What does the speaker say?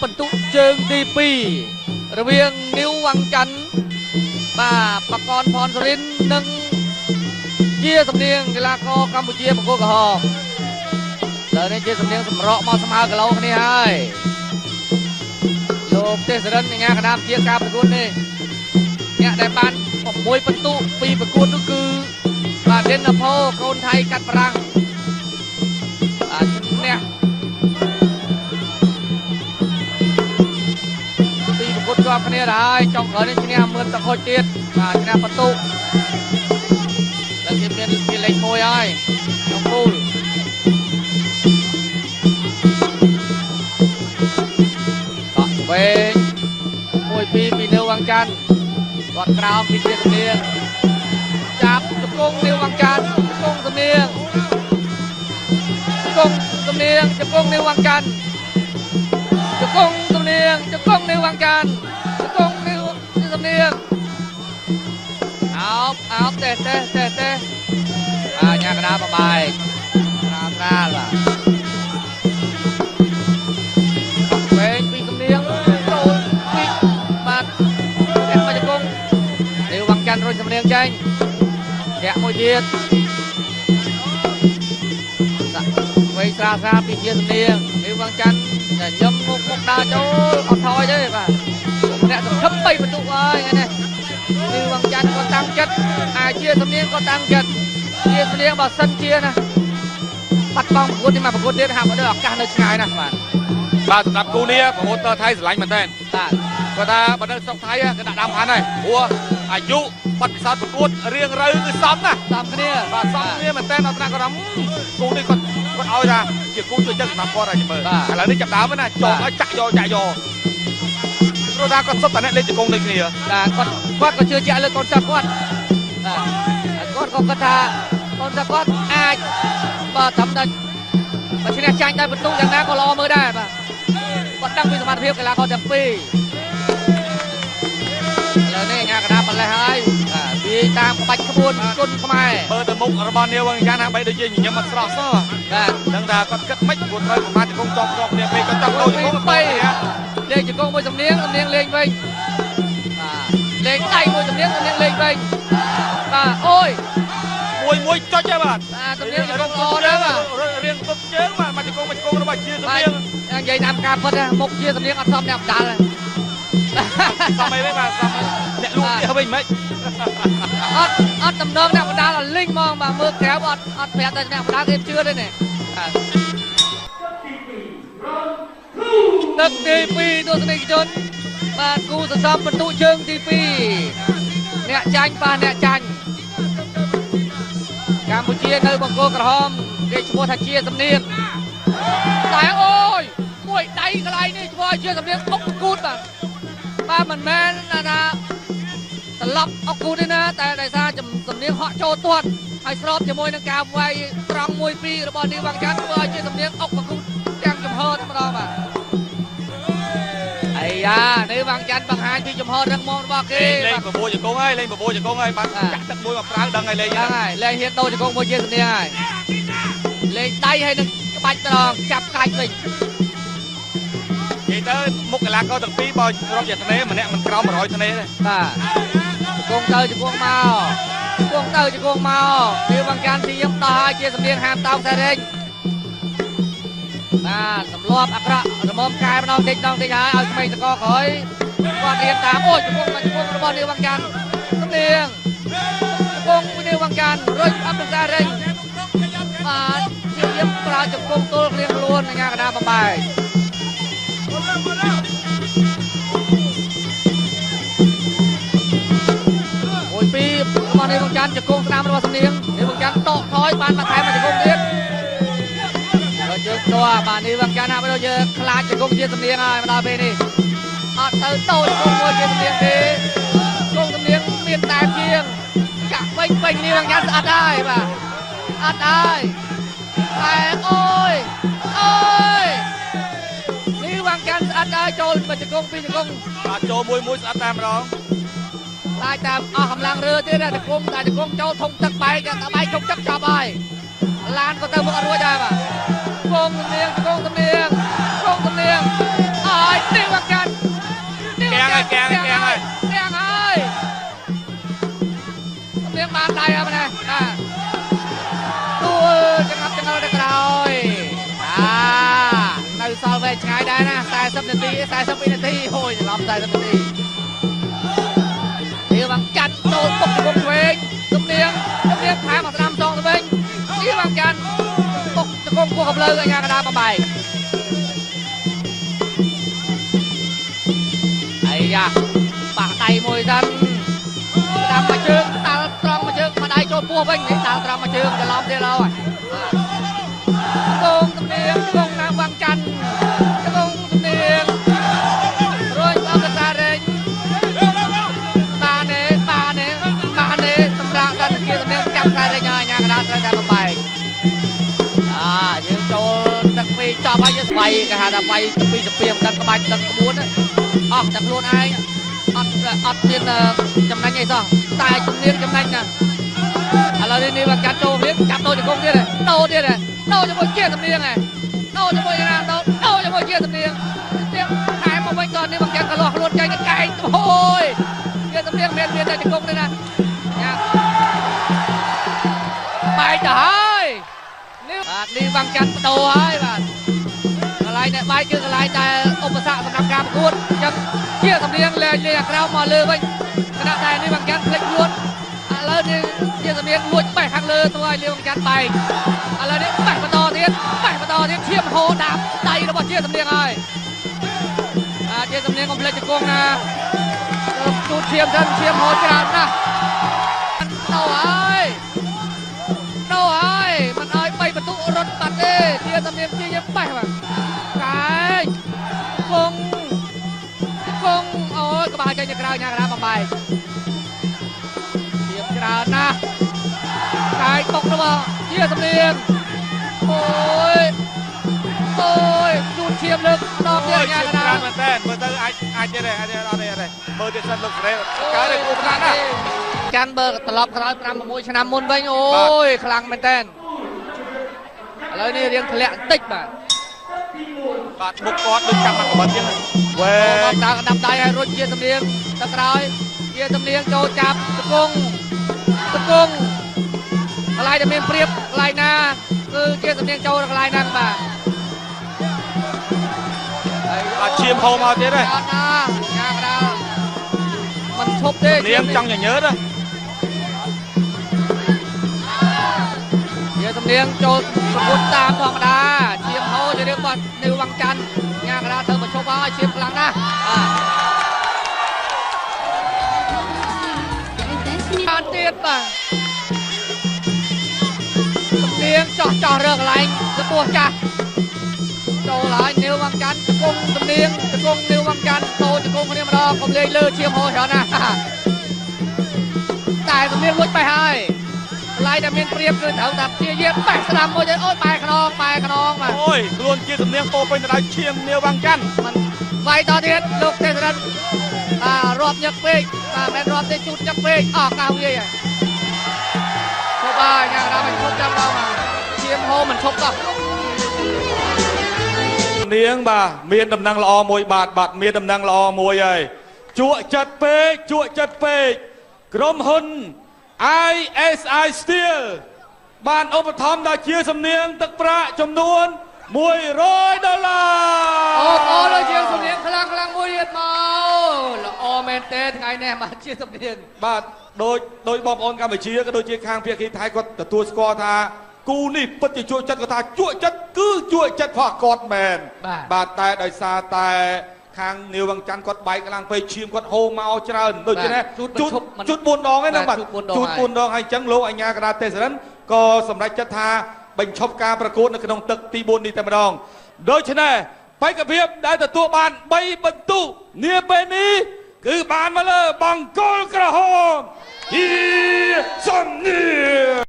បន្ទុកជើងទី2រវាងនីវវ៉ាន់ច័ន្ទបាទបកនផនសុរិននិងជាសំនៀងកីឡាករកម្ពុជាបង្គោលក្រហមលើនេះជាសំនៀងសម្រក់មកស្មើគីឡូគ្នាហើយលោកទេសរិនញ៉ាកណ្ដាលជាការប្រកួតនេះអ្នកដែលបាន6បន្ទុកពីប្រកួតនោះគឺបាទដេនណូផូកូនថៃកាត់ប្រាំងបាទឈ្នះពីប្រកួតជាប់គ្នាហើយចុងក្រោយនេះឈ្នះមឿនតខូចទៀតបាទឈ្នះបន្ទុកแล้วគេមានជាលេខ1ហើយក្នុងគូលកក់វែង1-2ពីនៅវ៉ាងច័ន្ទគាត់ក្រោមពីជាសំនៀងចាប់ជង្គង់នៅវ៉ាងច័ន្ទជង្គង់សំនៀងជង្គង់សំនៀងជង្គង់នៅវ៉ាងច័ន្ទជង្គង់សំនៀងជង្គង់នៅវ៉ាងច័ន្ទជង្គង់នៅសំនៀងអោបទេញ៉ាកណ្ដាលបបែកស្រាលបាទវែងពីសំនៀងចូលពីបាទអ្នកមកជង្គង់នីវវ៉ាងច័ន្ទរុញសំនៀងចេញធាក់មួយទៀតវែងស្រាលពីជាសំនៀងនីវវ៉ាងច័ន្ទញឹមមុខដើរចូលអត់ថយទេបាទអ្នកសង្ឃឹម3បន្ទុកហើយថ្ងៃនេះនីវវ៉ាងច័ន្ទគាត់តាំងចិត្តជាសំនៀងគាត់តាំងចិត្តជាសំនៀងបើសិនជាណាបាត់បង់ប្រកួតនេះមកប្រកួតទៀតហាក់បើឱកាសនៅឆ្ងាយណាស់បាទសម្រាប់គូនេះប្រមូលតថៃស្រឡាញ់មែនតើបាទគាត់ថាបើនៅស្រុកថៃគេដាក់ដើមខាន់ហើយព្រោះអាយុបាត់ពិសោធន៍ប្រកួតរៀងរើគឺសមណាស់សមគ្នាបាទសមគ្នាមែនតើអត់ណាគាត់ថាគូនេះគាត់ឲ្យថាជាគូជួយចិត្តសម្រាប់គាត់ហើយមើលឥឡូវនេះចាប់ដើមណាចូលឲ្យចាក់យកព្រោះថាគាត់សុទ្ធតែអ្នកលេងជង្គង់ដូចគ្នាបាទគាត់ក៏ជឿជាក់លើកូនសិស្សគាត់បាទគាត់ក៏គាត់ថាកូនសិស្សគាត់អាចបើត្រឹមតែបើឈ្នះចាញ់ដោយបន្ទុកយ៉ាងណាក៏ល្អមើលដែរបាទគាត់ដឹងពីសមត្ថភាពកីឡាករទាំងពីរឥឡូវនេះញ៉ាកណ្ដាលបលេះហើយវាតាមក្បាច់ក្បួនគុណខ្មែរមើលទៅមុខរបស់នាវយ៉ាងណាបីដូចជាញញឹមអត់ស្រស់សោះបាទដឹងថាគាត់គិតមិនគាត់ត្រូវប្រមាណជង្គង់ចង់គ្នាពេកគាត់ចង់លោជង្គង់3លេងជង្គង់មួយសំនៀងលេងវិញបាទលេងដៃមួយសំនៀងលេងវិញបាទអូយមួយចុចហ៎បាទសំនៀងជង្គង់ល្អដែរបាទរៀងទប់ជើងបាទមកជង្គង់របស់ជាសំនៀងនិយាយតាមការពិតមុខជាសំនៀងអត់សមអ្នកបដាល់សមអីវិញបាទសមអ្នកលូកនេះវិញមិនអត់តំណងអ្នកបដាល់លីងហ្មងបាទមើលក្រៅអត់ប្រាប់តែអ្នកបដាល់គេជឿទេនេះទឹកទី2ទស្សនិកជនបាទគូសន្សំបន្ទុកជើងទី2អ្នកចាញ់ប៉ះអ្នកចាញ់កម្ពុជានៅបង្គោលក្រហមគេឈ្មោះថាជាសំនៀងតែអូយមួយដៃកន្លែងនេះឈ្មោះជាសំនៀងអុកគូតបាទមិនមែនថាត្រឡប់អុកគូតទេណាតែដោយសារសំនៀងហក់ចូលទាត់ហើយស្របជាមួយនឹងការវាយត្រង់1-2របស់នីវវ៉ាងច័ន្ទធ្វើឲ្យជាសំនៀងអុកគូតទាំងចំហតែម្ដងបាទអាយ៉ានេះវ៉ាងច័ន្ទបង្ហាញពីចំហរឹងមាំរបស់គេលេង9ជង្គង់ហើយបាទចាក់ទឹកមួយមកប្រើដឹងហើយលេងហើយលេងហ៊ានដូរជង្គង់មួយជាសំនៀងហើយលេងដៃហើយនឹងក្បាច់ត្រង់ចាប់កាច់វិញនិយាយទៅមុខកីឡាករទាំងពីរបើរាប់ជាធ្នេម្នាក់មិនក្រោម100ធ្នេទេបាទជង្គង់ទៅជង្គង់មកវាវ៉ាងច័ន្ទទីខ្ញុំដោះឲ្យជាសំនៀងហាមតោងតែរេងបាទសម្លាប់អាក្រក់រមមកែម្ដងតិចហើយឲ្យក្មេងតកក្រោយគាត់រៀនតាមអូជង្គង់របស់នីវវ៉ាងច័ន្ទសំនៀងជង្គង់នីវវ៉ាងច័ន្ទរុញអត់តែរេងបាទជាយើងប្រើជង្គង់ទល់គ្នាខ្លួនញ៉ាកណ្ដាលបំបែករបស់នីវវ៉ាងច័ន្ទជង្គង់ស្ដាំរបស់សំនៀងនីវវ៉ាងច័ន្ទតកថយបានបន្ថែមមកជង្គង់ទៀតដល់ជើងតបាទនីវវ៉ាងច័ន្ទហាក់បីដូចជាខ្លាចជង្គង់ជាសំនៀងហើយមកដល់ពេលនេះអត់ទៅតូចជង្គង់មួយជាសំនៀងទេជង្គង់សំនៀងមានតែជាងចាក់វិញនីវវ៉ាងច័ន្ទស្អិតហើយបាទអត់ហើយតែអូយនីវវ៉ាងច័ន្ទស្អិតហើយចូលមកជង្គង់ពីរជង្គង់បាទចូលមួយស្អិតតែម្ដងឡាយតាមអស់កម្លាំងរើទៀតតែជង្គង់ចូលធំទឹកបែកតែបែកជុកទឹកចាប់ហើយឡានក៏ទៅមុខអត់រួចដែរបាទជង្គង់សំនៀងអើយ Niêu Văn Chánh keng ơi miếng bàn tay mà nè tua chân ơi được rồi nơi sau về ngay đây nè sai sắp đến tí sai sắp đến tí thôi làm sai sắp đến tí Niêu Văn Chánh đôi bốc bốc về Sâm Niên thái mà năm tròn tới bên Niêu Văn Chánh bốc cho con cua hợp lư anh nhà đá bằng bài ấy da bạc tay môi dân đam mà chương ta tròn mà chương mà đai cho cua bên để ta tròn mà chươngจะล้อมได้แล้วcông Sâm Niên công Niêu Văn Chánh công Sâm Niên rồi bao cái xa đây ba nè tầm raกันkia Sâm Niênจับใครได้ยังnhàกระดาษได้มาไปยังโจตักปีจอบไปยังไปกันหาไปตักปีจะเปลี่ยนกันกระบายตักกระบวนออกจากโลนไอ้อดเนี่ยจำนวนไงซะตายจำเนียนจำนวนน่ะเราดีนี่ว่าการโตเนี่ยจับโตจะคงเนี่ยเลยโตจะมวยเกี้ยสำเนียงไงโตจะมวยกันนะโตจะมวยเกี้ยสำเนียงขายมาไว้ก่อนนี่บางแกกระโหลกล้วนใจกันไก่โอ้ยเกี้ยสำเนียงเมียนแต่จะคงเลยนะไปจะหายนี่บางแกโตหายบ้านอะไรเนี่ยใบชื่ออะไรแต่อุปสรรคสำหรับการประกวดยังเกี้ยสำเนียงเลยเรียกเรามาเลยไปขณะใดนี่บางแกพลิกล้วนแล้วนี่เกี้ยสำเนียงล้วนไปข้างเลยตัวเรียกบางแกไปอะไรนี่ไปมาต่อเทียนเทียมโหดาบไตระเบิดเกี้ยสำเนียงไอ้เกี้ยสำเนียงของเพลย์จะโกงนะดูเทียมโหดกระดานนะโน่ไอ้มันไอ้ไปประตูรถตัดเด้เกี้ยสำเนียงเกี้ยไปมาไก่กงโอ้ยกระบาดใจจะกระดานบางใบเทียมกระดานนะไก่ตกระเบิดเกี้ยสำเนียงโอ้ยดูเทียมลึกนอกเนี่ยงานกระดานมันแท้เมื่อเธออาจจะได้อะไรเมื่อเดือนลึกเลยกลายเป็นอุปสรรคนะการเบิกตลอดคล้อยปรามมวยชนะมุนไปโอ้ยคลังมันแท้แล้วนี่เรียงทะเลติ๊กแบบบาดบุกกอดดึงจับมันกับมันยังเว้ยดำได้ให้รุ่นเกียร์สำเนียงตะกร้อยเกียร์สำเนียงโจจับตะกงอะไรจะมีเปรียบอะไรนะคือเกียร์สำเนียงโจอะไรนั่งบ่าเชียมโฮมาเจ๊เลยมันชกเด้เลี้ยงจังอย่างเยอะเลยเกียร์สำเนียงโจสกุลตามธรรมดาเชียมโฮจะเรียกว่านิววังจันทร์งานกระดาษเธอมาชกว่าเชียมพลังนะการเตี้ยป่ะสำเนียงจ่อเรื่องอะไรจะปวดจ้ะโจหลายนิววังจันทร์จะกงสำเนียงจะกงนิววังจันทร์โตจะกงคนนี้มาดอกผมเลยเลือเชียมโฮเฉยนะแต่สำเนียงลุดไปให้ลายดำเนินเปรียบคือแถวตับเชียเยี่ยมแปะสนามมวยโอ้ยไปขนองมาโอ้ยล้วนเกียร์สำเนียงโตเป็นอะไรเชียมนิววังจันทร์มันไวต่อเทียนลูกเทศรันรอบยักษ์เป๊กแมนรอบได้จุดยักษ์เป๊กออกกาวเยี่ยชกบ้างานเรามันชกจำเรามาเชียมโฮมันชกก็เนียงบ่าเมียนดำนังละอมวยบาดเมียนดำนังละอมวยเลยจั่วจัดเป๊กกรมหุน ISI Steel บ้านอุปถัมภ์ได้เชียร์สำเนียงตักประจำนวน$100โอ้โหเราเชียร์สำเนียงพลังมวยเย็ดเมาละอเมนเต้ไงแน่มาเชียร์สำเนียงบ้านโดยบอกออนการไปเชียร์ก็โดยเชียร์ข้างเพียงไทยก็แต่ตัวสกอร์ท่ากูนี่ปฏิจั่วจัดก็ท่าจั่วจัดคือจั่วจัดพอกอดแมนบ้านแต่ได้ซาแต่ข้างนิววังจันทร์กดใบกำลังไปชิมกดโฮมาเอาเจริญโดยเฉพาะจุดบุญดองให้นะบัดจุดบุญดองให้จังโลอัญญากระดาษเตสนั้นก็สำหรับจัตตาบัญชบการประกวดในขนมตึกตีบุญนี่แต่มาดองโดยเฉพาะไปกับเพียบได้แต่ตัวบานใบบรรทุเนี่ยเป็นนี้คือบานมาเลยบังกอลกระหอมที่สำเนียง